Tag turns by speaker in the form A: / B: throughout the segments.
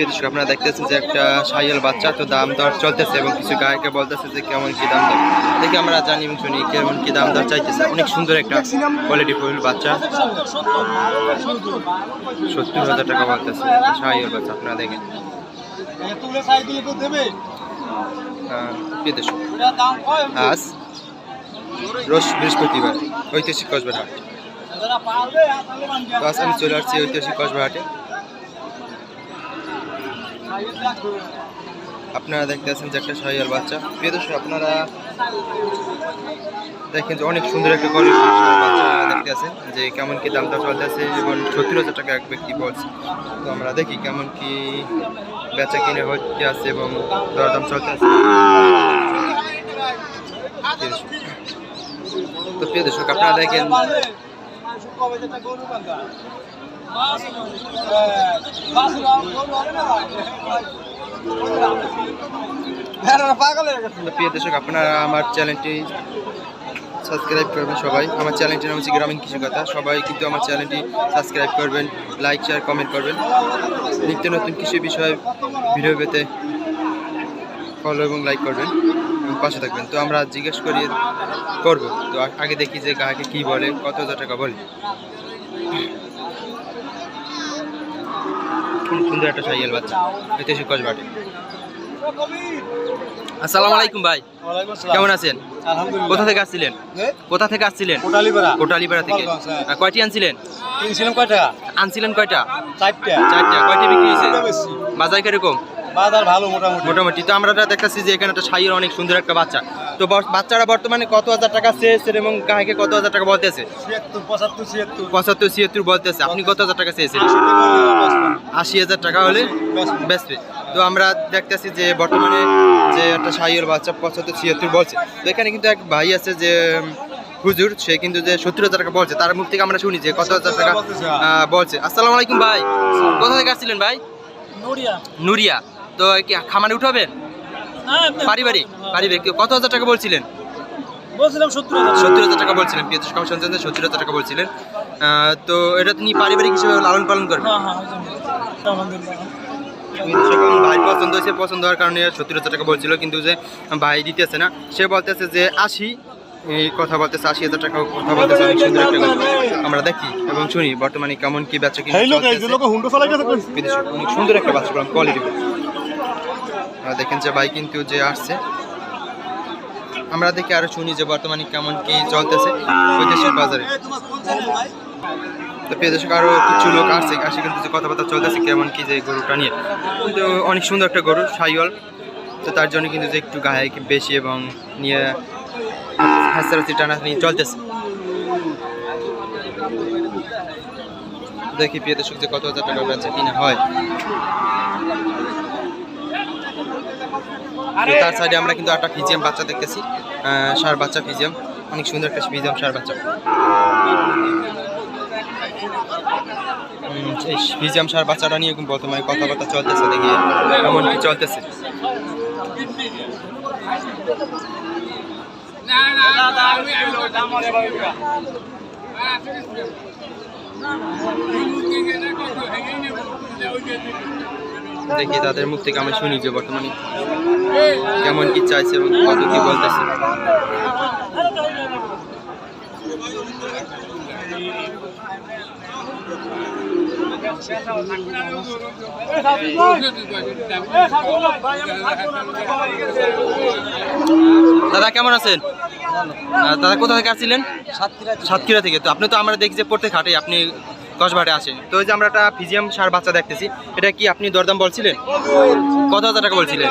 A: দর্শক আপনারা দেখতেছেন যে একটা শাহিওয়াল বাচ্চা, তো দাম দর চলতেছে এবং কিছু গায়কে বলতেছে যে কেমন কি দাম দর, দেখে আমরা জানি এবং শুনি কেমন কি দাম দর চাইতেছে। অনেক সুন্দর একটা কোয়ালিটি ফুল বাচ্চা, 70,000 টাকা বলতেছে শাহিওয়াল বাচ্চা। আপনারা দেখেন আজ রোজ বৃহস্পতিবার ঐতিহাসিক কসবার হাট। তো আজ আমি চলে আসছি ঐতিহাসিক কসবার হাটে। আপনারা দেখতেছেন যে একটা শাহিওয়াল বাচ্চা। প্রিয় দর্শক আপনারা দেখেন যে অনেক সুন্দর একটা কোয়ালিটির বাচ্চা দেখতেছেন যে কেমন কি দামটা চলতেছে এবং 70,000 টাকা এক ব্যক্তি বলছে। তো আমরা দেখি কেমন কি বেচা কিনে হচ্ছে আছে এবং দরদাম চলতেছে। তো প্রিয় দর্শক আপনারা দেখেন প্রিয় দর্শক আপনারা আমার চ্যানেলটি সাবস্ক্রাইব করবেন। সবাই আমার চ্যানেলটির নাম হচ্ছে গ্রামীণ কৃষি কথা। সবাই কিন্তু আমার চ্যানেলটি সাবস্ক্রাইব করবেন, লাইক শেয়ার কমেন্ট করবেন। নিত্য নতুন কৃষি বিষয়ে ভিডিও পেতে ফলো এবং লাইক করবেন এবং পাশে থাকবেন। তো আমরা জিজ্ঞেস করবো। তো আগে দেখি যে গাহকে কি বলে, কত হাজার টাকা বলে। খুব সুন্দর একটা শাহিওয়াল বাচ্চা ঐতিহাসিক কসবাটে। আসসালামু আলাইকুম ভাই, কেমন আছেন? কোথা থেকে আসছিলেন? কোথা থেকে আসছিলেন? কোটালীপাড়া থেকে। কয়টি আনছিলেন? আনছিলেন কয়টা? চারটা। কয়টি বিক্রি হয়েছে? বাজার কিরকম?
B: বাজার ভালো
A: মোটামুটি। তো আমরা দেখতেছি যে এখানে একটা শাহিওয়াল অনেক সুন্দর একটা বাচ্চা। তো বাচ্চারা বর্তমানে কত হাজার টাকা চেয়েছে এবং গাহকে কত হাজার টাকা বলতেছে? 75-76 বলতেছে। আপনি কত হাজার টাকা চেয়েছেন? 80,000 টাকা হলে বেচবে। তো আমরা দেখতেছি যে বর্তমানে যে একটা শাহিওয়াল বাচ্চা 75-76 বলছে। তো এখানে কিন্তু এক ভাই আছে যে হুজুর, সে কিন্তু যে 70,000 টাকা বলছে। তার মুখ থেকে আমরা শুনি যে কত হাজার টাকা বলছে। আসসালামু আলাইকুম ভাই, কোথা থেকে আসছিলেন ভাই? নুরিয়া। তো কি খামারে উঠাবেন? পারিবারিক। কত হাজার টাকা বলছিলেন? 70,000 টাকা বলছিলেন। পেঁয়াজ কম শুনছেন যে 70,000 টাকা বলছিলেন। তো এটা তিনি পারিবারিক হিসেবে লালন পালন করবেন। ভাই পছন্দ হয়েছে, পছন্দ হওয়ার কারণে 70,000 টাকা বলছিল, কিন্তু যে ভাই দিতেছে না। সে বলতেছে যে 80 এই কথা বলতেছে, 80,000 টাকা কথা বলতেছে। অনেক সুন্দর একটা গরু আমরা দেখি এবং শুনি বর্তমানে কেমন কি বেচা কিনে। অনেক সুন্দর একটা বাচ্চা বললাম, কোয়ালিটি। দেখেন যে ভাই কিন্তু যে আসছে, আমরা দেখি আরো শুনি যে বর্তমানে কেমন কি চলতেছে ঐতিহাসিক বাজারে। তো প্রিয় দর্শক আরো কিছু লোক আসছে কিন্তু যে কথাবার্তা চলতেছে কেমন কি যে গরুটা নিয়ে। কিন্তু অনেক সুন্দর একটা গরু শাহিওয়াল, তো তার জন্য কিন্তু যে একটু গায়ে বেশি এবং নিয়ে হাসারাসি টানাটানি চলতেছে। দেখি প্রিয় দর্শক যে কত হাজার টাকা বেচা কিনা হয়। তার সাইডে আমরা কিন্তু একটা ফিজিয়াম বাচ্চা দেখতেছি, ষাঁড় বাচ্চা ফিজিয়াম, অনেক সুন্দর একটা ফিজিয়াম ষাঁড় বাচ্চা। এই ফিজিয়াম ষাঁড় বাচ্চাটা নিয়ে বর্তমানে কথাবার্তা চলতেছে, দেখি এমন কি চলতেছে। দেখি তাদের মুখ থেকে আমি শুনি যে বর্তমানে কেমন কি চাইছে এবং কত কি বলতেছে। দাদা কেমন আছেন? দাদা কোথা থেকে আসছিলেন? সাতক্ষীরা থেকে। তো আপনি তো আমরা দেখি যে প্রত্যেক হাটে আপনি কসবাটে আসেন। তো ওই যে আমরা একটা ফিজিয়াম ষাঁড় বাচ্চা দেখতেছি, এটা কি আপনি দরদাম বলছিলেন? কত হাজার টাকা বলছিলেন?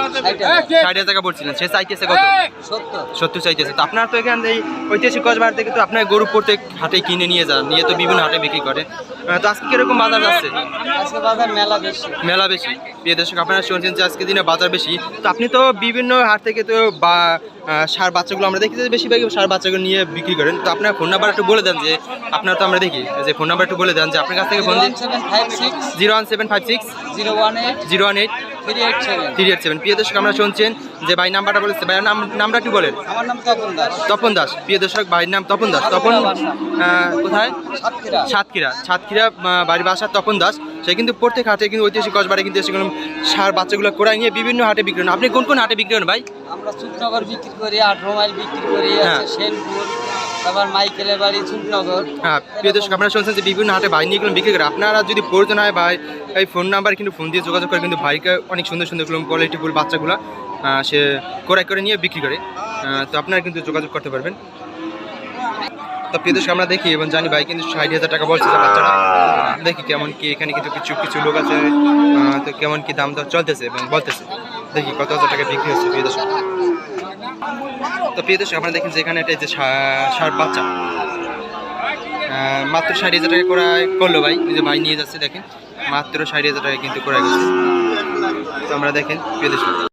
A: 60,000 টাকা বলছিলেন। সে চাইতেছে কত? 70 চাইতেছে। তো আপনার তো এখান এই ঐতিহাসিক কসবাট থেকে তো আপনার গরু প্রত্যেক হাটে কিনে নিয়ে যান, নিয়ে তো বিভিন্ন হাটে বিক্রি করে। তো আজকে কিরকম বাজার যাচ্ছে? মেলা বেশি। প্রিয় দর্শক আপনারা শুনছেন যে আজকে দিনে বাজার বেশি। তো আপনি তো বিভিন্ন হাট থেকে তো ষাঁড় বাচ্চাগুলো আমরা দেখি যে বেশিরভাগ ষাঁড় বাচ্চাগুলো নিয়ে বিক্রি করেন। তো আপনার ফোন নাম্বার একটু বলে দেন, যে আপনার তো আমরা দেখি যে ফোন নাম্বার একটু বলে দেন যে আপনার কাছ থেকে ফোন দিন। 01756 018 387। প্রিয় দর্শক আমরা শুনছেন যে ভাই নাম্বারটা বলেছে, ভাইয়ের নামটা কি বলেন?
B: আমার নাম তপন দাস।
A: তপন দাস। প্রিয় দর্শক ভাইয়ের নাম তপন দাস। তপন কোথায়? সাতক্ষীরা বাড়ির বাসা তপন দাস। সে কিন্তু প্রত্যেক হাটে কিন্তু ঐতিহাসিক কসবারে কিন্তু এসে সার বাচ্চাগুলো কোড়াই নিয়ে বিভিন্ন হাটে বিক্রি করেন। আপনি কোন কোন হাটে বিক্রি করেন ভাই?
B: আমরা চুপনগর বিক্রি করি, 18 মাইল বিক্রি করি,
A: হ্যাঁ।
B: সেনপুর, তারপর মাইকেলের বাড়ি চুপনগর।
A: হ্যাঁ প্রিয় দর্শক আপনারা শুনছেন যে বিভিন্ন হাটে ভাই নিয়ে এগুলো বিক্রি করে। আপনারা যদি প্রয়োজন হয় ভাই এই ফোন নাম্বার কিন্তু ফোন দিয়ে যোগাযোগ করে কিন্তু ভাইকে অনেক সুন্দর সুন্দর কোয়ালিটিফুল বাচ্চাগুলো সে ক্রয় করে নিয়ে বিক্রি করে। তো আপনারা কিন্তু যোগাযোগ করতে পারবেন। তো প্রিয় দর্শক আমরা দেখি এবং জানি ভাই কিন্তু 60,000 টাকা বলছে যে বাচ্চাটা। দেখি কেমন কি এখানে কিন্তু কিছু লোক আছে, তো কেমন কি দাম দর চলতেছে এবং বলতেছে। দেখি কত হাজার টাকা বিক্রি হচ্ছে প্রিয় দর্শক। তো প্রিয় দর্শক আপনারা দেখেন যে এখানে এটা যে ষাঁড় বাচ্চা মাত্র 60,000 টাকা ক্রয় করলো ভাই। এই যে ভাই নিয়ে যাচ্ছে দেখেন, মাত্র 60,000 টাকা কিন্তু ক্রয় করছে। তো আমরা দেখেন প্রিয় দর্শক।